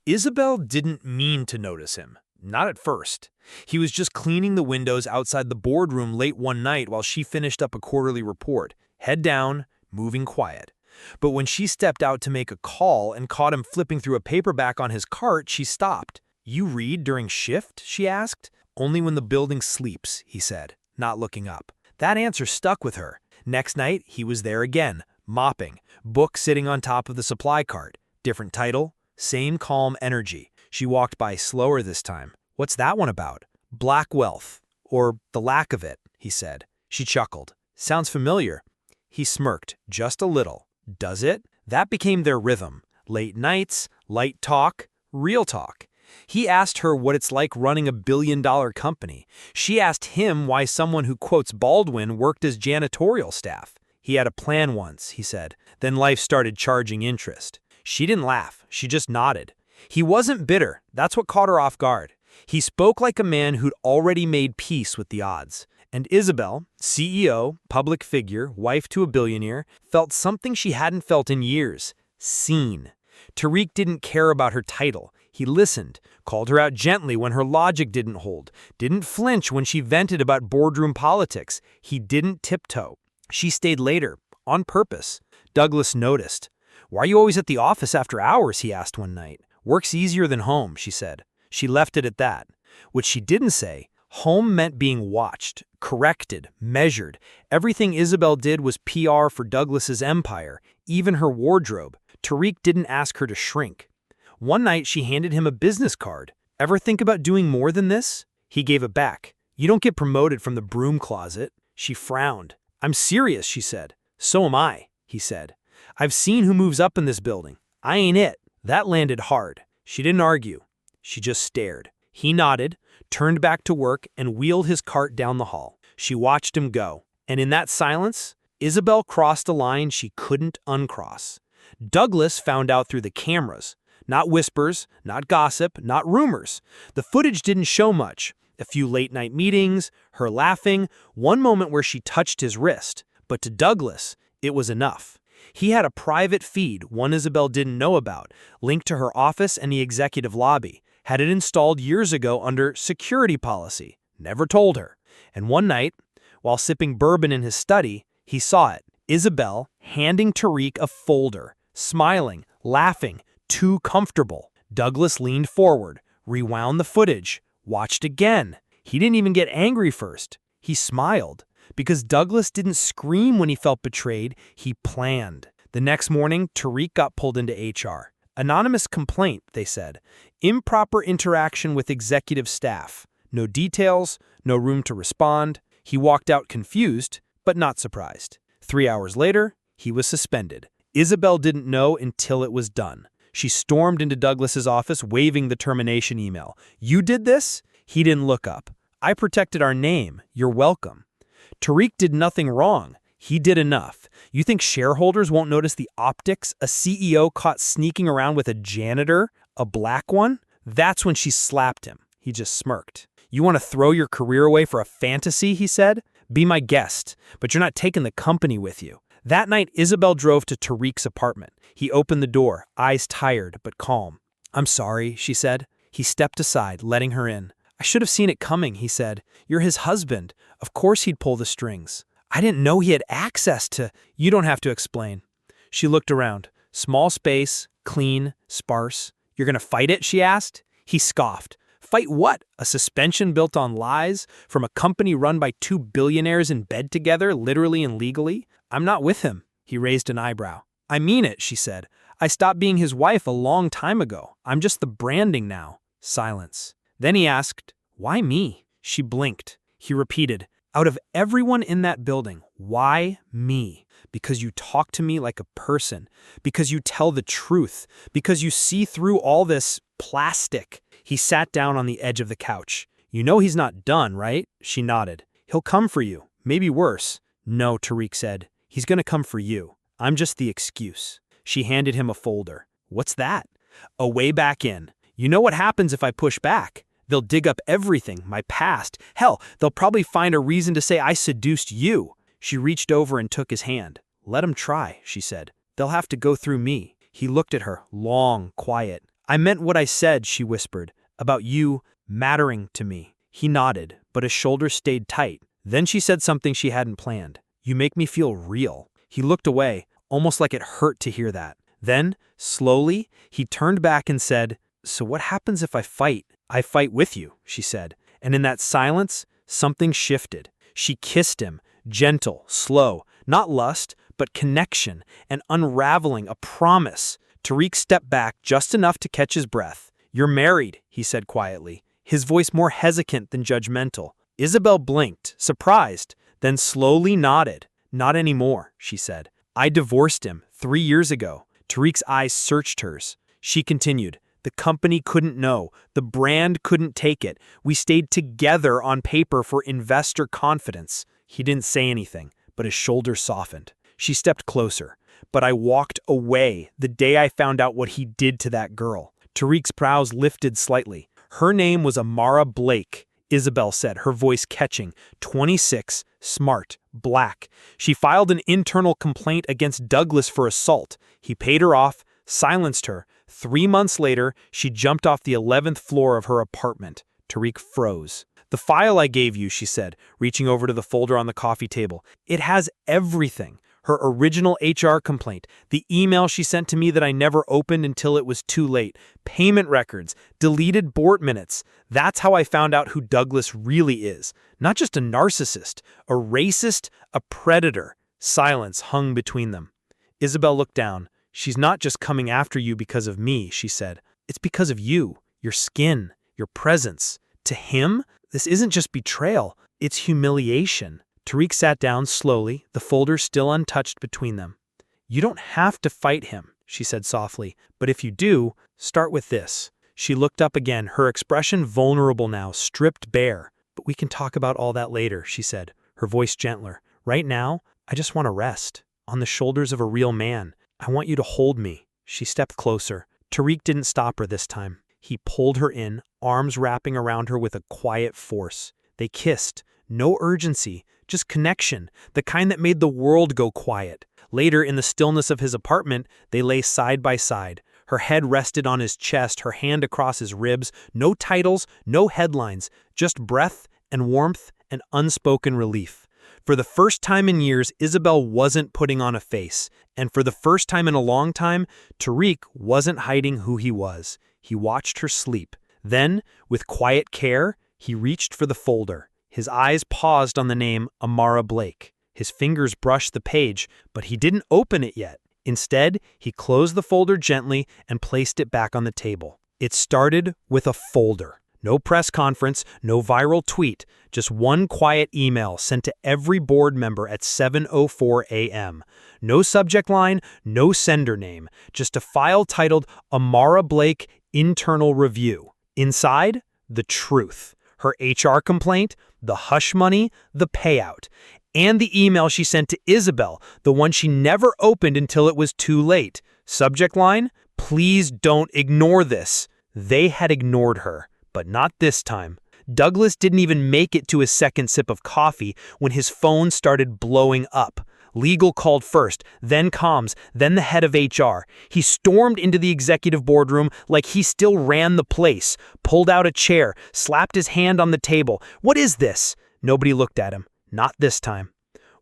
Isabel didn't mean to notice him. Not at first. He was just cleaning the windows outside the boardroom late one night while she finished up a quarterly report, head down, moving quiet. But when she stepped out to make a call and caught him flipping through a paperback on his cart, she stopped. "You read during shift?" she asked. "Only when the building sleeps," he said, not looking up. That answer stuck with her. Next night, he was there again, mopping, book sitting on top of the supply cart. Different title, same calm energy. She walked by slower this time. "What's that one about?" "Black wealth, or the lack of it," he said. She chuckled. "Sounds familiar." He smirked, just a little. "Does it?" That became their rhythm. Late nights, light talk, real talk. He asked her what it's like running a billion-dollar company. She asked him why someone who quotes Baldwin worked as janitorial staff. He had a plan once, he said. Then life started charging interest. She didn't laugh. She just nodded. He wasn't bitter. That's what caught her off guard. He spoke like a man who'd already made peace with the odds. And Isabel, CEO, public figure, wife to a billionaire, felt something she hadn't felt in years. Seen. Tariq didn't care about her title. He listened, called her out gently when her logic didn't hold, didn't flinch when she vented about boardroom politics. He didn't tiptoe. She stayed later, on purpose. Douglas noticed. "Why are you always at the office after hours?" he asked one night. "Work's easier than home," she said. She left it at that. What she didn't say, home meant being watched, corrected, measured. Everything Isabel did was PR for Douglas's empire, even her wardrobe. Tariq didn't ask her to shrink. One night she handed him a business card. "Ever think about doing more than this?" He gave it back. "You don't get promoted from the broom closet." She frowned. "I'm serious," she said. "So am I," he said. "I've seen who moves up in this building. I ain't it." That landed hard. She didn't argue. She just stared. He nodded, turned back to work, and wheeled his cart down the hall. She watched him go. And in that silence, Isabel crossed a line she couldn't uncross. Douglas found out through the cameras. Not whispers, not gossip, not rumors. The footage didn't show much. A few late-night meetings, her laughing, one moment where she touched his wrist. But to Douglas, it was enough. He had a private feed, one Isabel didn't know about, linked to her office and the executive lobby. Had it installed years ago under security policy. Never told her. And one night, while sipping bourbon in his study, he saw it. Isabel handing Tariq a folder, smiling, laughing, too comfortable. Douglas leaned forward, rewound the footage, watched again. He didn't even get angry first. He smiled. Because Douglas didn't scream when he felt betrayed, he planned. The next morning, Tariq got pulled into HR. Anonymous complaint, they said. Improper interaction with executive staff. No details, no room to respond. He walked out confused, but not surprised. 3 hours later, he was suspended. Isabel didn't know until it was done. She stormed into Douglas's office, waving the termination email. "You did this?" He didn't look up. "I protected our name. You're welcome." Tariq did nothing wrong. He did enough. You think shareholders won't notice the optics? A CEO caught sneaking around with a janitor? A black one? That's when she slapped him. He just smirked. "You want to throw your career away for a fantasy?" he said. "Be my guest, but you're not taking the company with you." That night, Isabel drove to Tariq's apartment. He opened the door, eyes tired but calm. "I'm sorry," she said. He stepped aside, letting her in. "I should have seen it coming," he said. "You're his husband. Of course he'd pull the strings. I didn't know he had access to—" "You don't have to explain." She looked around. Small space, clean, sparse. "You're gonna fight it?" she asked. He scoffed. "Fight what? A suspension built on lies? From a company run by two billionaires in bed together, literally and legally? I'm not with him." He raised an eyebrow. "I mean it," she said. "I stopped being his wife a long time ago. I'm just the branding now." Silence. Then he asked, "Why me?" She blinked. He repeated, "Out of everyone in that building, why me? Because you talk to me like a person. Because you tell the truth. Because you see through all this plastic." He sat down on the edge of the couch. "You know he's not done, right?" She nodded. "He'll come for you. Maybe worse." "No," Tariq said. "He's gonna come for you. I'm just the excuse." She handed him a folder. "What's that?" "A way back in. You know what happens if I push back? They'll dig up everything, my past. Hell, they'll probably find a reason to say I seduced you." She reached over and took his hand. "Let them try," she said. "They'll have to go through me." He looked at her, long, quiet. I meant what I said, she whispered, about you mattering to me. He nodded, but his shoulders stayed tight. Then she said something she hadn't planned. You make me feel real. He looked away, almost like it hurt to hear that. Then, slowly, he turned back and said, so what happens if I fight? I fight with you, she said. And in that silence, something shifted. She kissed him, gentle, slow, not lust, but connection, an unraveling, a promise. Tariq stepped back just enough to catch his breath. You're married, he said quietly, his voice more hesitant than judgmental. Isabel blinked, surprised, then slowly nodded. Not anymore, she said. I divorced him 3 years ago. Tariq's eyes searched hers. She continued, the company couldn't know. The brand couldn't take it. We stayed together on paper for investor confidence. He didn't say anything, but his shoulders softened. She stepped closer. But I walked away the day I found out what he did to that girl. Tariq's brows lifted slightly. Her name was Amara Blake, Isabel said, her voice catching. 26, smart, black. She filed an internal complaint against Douglas for assault. He paid her off, silenced her. 3 months later, she jumped off the 11th floor of her apartment. Tariq froze. The file I gave you, she said, reaching over to the folder on the coffee table. It has everything. Her original HR complaint, the email she sent to me that I never opened until it was too late, payment records, deleted board minutes. That's how I found out who Douglas really is. Not just a narcissist, a racist, a predator. Silence hung between them. Isabel looked down. She's not just coming after you because of me, she said. It's because of you, your skin, your presence. To him, this isn't just betrayal, it's humiliation. Tariq sat down slowly, the folder still untouched between them. You don't have to fight him, she said softly, but if you do, start with this. She looked up again, her expression vulnerable now, stripped bare. But we can talk about all that later, she said, her voice gentler. Right now, I just want to rest, on the shoulders of a real man. I want you to hold me. She stepped closer. Tariq didn't stop her this time. He pulled her in, arms wrapping around her with a quiet force. They kissed. No urgency, just connection, the kind that made the world go quiet. Later, in the stillness of his apartment, they lay side by side. Her head rested on his chest, her hand across his ribs. No titles, no headlines, just breath and warmth and unspoken relief. For the first time in years, Isabel wasn't putting on a face. And for the first time in a long time, Tariq wasn't hiding who he was. He watched her sleep. Then, with quiet care, he reached for the folder. His eyes paused on the name Amara Blake. His fingers brushed the page, but he didn't open it yet. Instead, he closed the folder gently and placed it back on the table. It started with a folder. No press conference, no viral tweet, just one quiet email sent to every board member at 7:04 a.m. No subject line, no sender name, just a file titled Amara Blake Internal Review. Inside, the truth. Her HR complaint, the hush money, the payout, and the email she sent to Isabel, the one she never opened until it was too late. Subject line, please don't ignore this. They had ignored her, but not this time. Douglas didn't even make it to his second sip of coffee when his phone started blowing up. Legal called first, then comms, then the head of HR. He stormed into the executive boardroom like he still ran the place, pulled out a chair, slapped his hand on the table. What is this? Nobody looked at him. Not this time.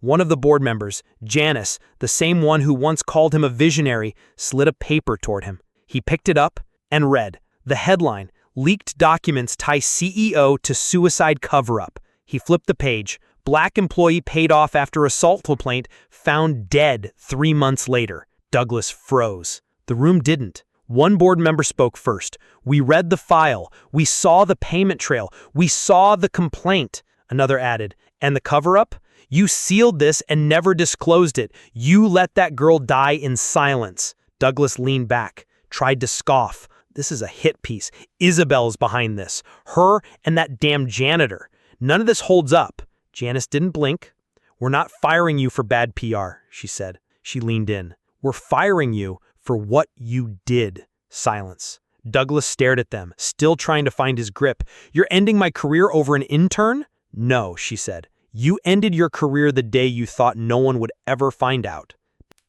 One of the board members, Janice, the same one who once called him a visionary, slid a paper toward him. He picked it up and read. The headline, Leaked Documents Tie CEO to Suicide Cover-Up. He flipped the page. Black employee paid off after assault complaint, found dead 3 months later. Douglas froze. The room didn't. One board member spoke first. We read the file. We saw the payment trail. We saw the complaint. Another added. And the cover-up? You sealed this and never disclosed it. You let that girl die in silence. Douglas leaned back, tried to scoff. This is a hit piece. Isabel's behind this. Her and that damn janitor. None of this holds up. Janice didn't blink. We're not firing you for bad PR, she said. She leaned in. We're firing you for what you did. Silence. Douglas stared at them, still trying to find his grip. You're ending my career over an intern? No, she said. You ended your career the day you thought no one would ever find out.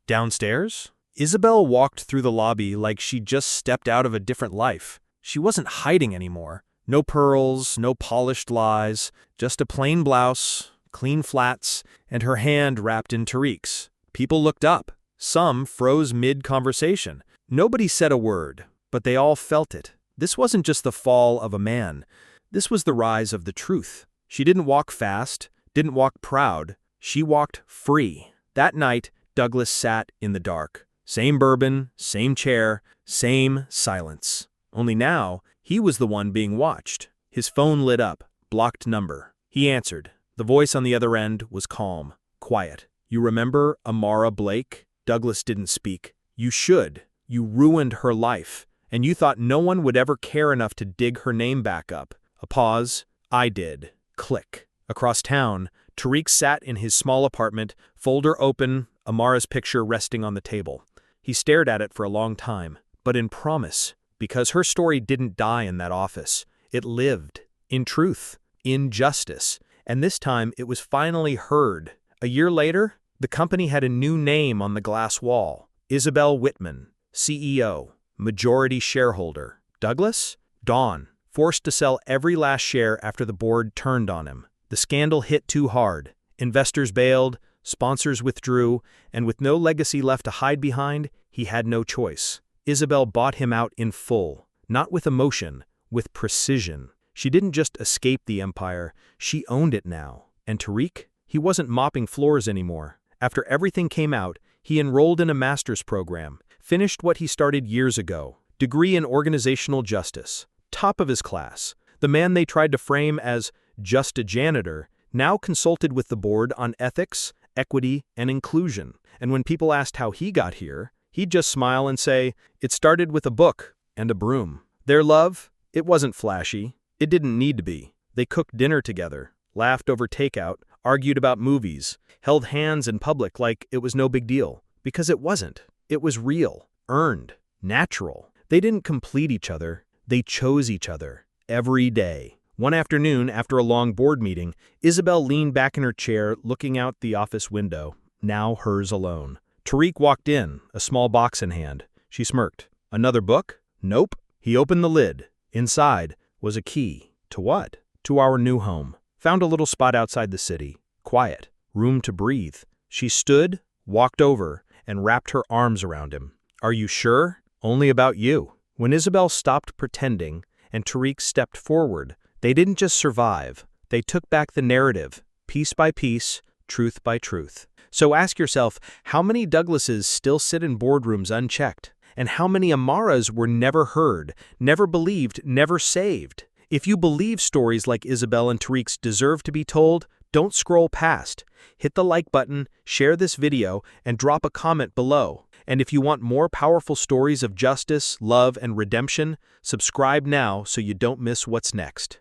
Downstairs, Isabel walked through the lobby like she'd just stepped out of a different life. She wasn't hiding anymore. No pearls, no polished lies, just a plain blouse, clean flats, and her hand wrapped in Tariq's. People looked up. Some froze mid-conversation. Nobody said a word, but they all felt it. This wasn't just the fall of a man. This was the rise of the truth. She didn't walk fast, didn't walk proud. She walked free. That night, Douglas sat in the dark. Same bourbon, same chair, same silence. Only now, he was the one being watched. His phone lit up, blocked number. He answered. The voice on the other end was calm, quiet. "You remember Amara Blake?" Douglas didn't speak. "You should. You ruined her life, and you thought no one would ever care enough to dig her name back up." A pause. "I did." Click. Across town, Tariq sat in his small apartment, folder open, Amara's picture resting on the table. He stared at it for a long time, but in promise, because her story didn't die in that office. It lived. In truth. In justice. And this time, it was finally heard. A year later, the company had a new name on the glass wall. Isabel Whitman, CEO, majority shareholder. Douglas? Dawn, forced to sell every last share after the board turned on him. The scandal hit too hard. Investors bailed, sponsors withdrew, and with no legacy left to hide behind, he had no choice. Isabel bought him out in full, not with emotion, with precision. She didn't just escape the empire, she owned it now. And Tariq? He wasn't mopping floors anymore. After everything came out, he enrolled in a master's program, finished what he started years ago. Degree in organizational justice. Top of his class. The man they tried to frame as just a janitor now consulted with the board on ethics, equity, and inclusion. And when people asked how he got here, he'd just smile and say, "It started with a book and a broom." Their love? It wasn't flashy. It didn't need to be. They cooked dinner together, laughed over takeout, argued about movies, held hands in public like it was no big deal. Because it wasn't. It was real, earned, natural. They didn't complete each other. They chose each other. Every day. One afternoon, after a long board meeting, Isabel leaned back in her chair, looking out the office window, now hers alone. Tariq walked in, a small box in hand. She smirked. "Another book?" "Nope." He opened the lid. Inside was a key. To what? To our new home. Found a little spot outside the city. Quiet. Room to breathe. She stood, walked over, and wrapped her arms around him. "Are you sure? Only about you." When Isabel stopped pretending and Tariq stepped forward, they didn't just survive. They took back the narrative, piece by piece, truth by truth. So ask yourself, how many Douglases still sit in boardrooms unchecked? And how many Amaras were never heard, never believed, never saved? If you believe stories like Isabel and Tariq's deserve to be told, don't scroll past. Hit the like button, share this video, and drop a comment below. And if you want more powerful stories of justice, love, and redemption, subscribe now so you don't miss what's next.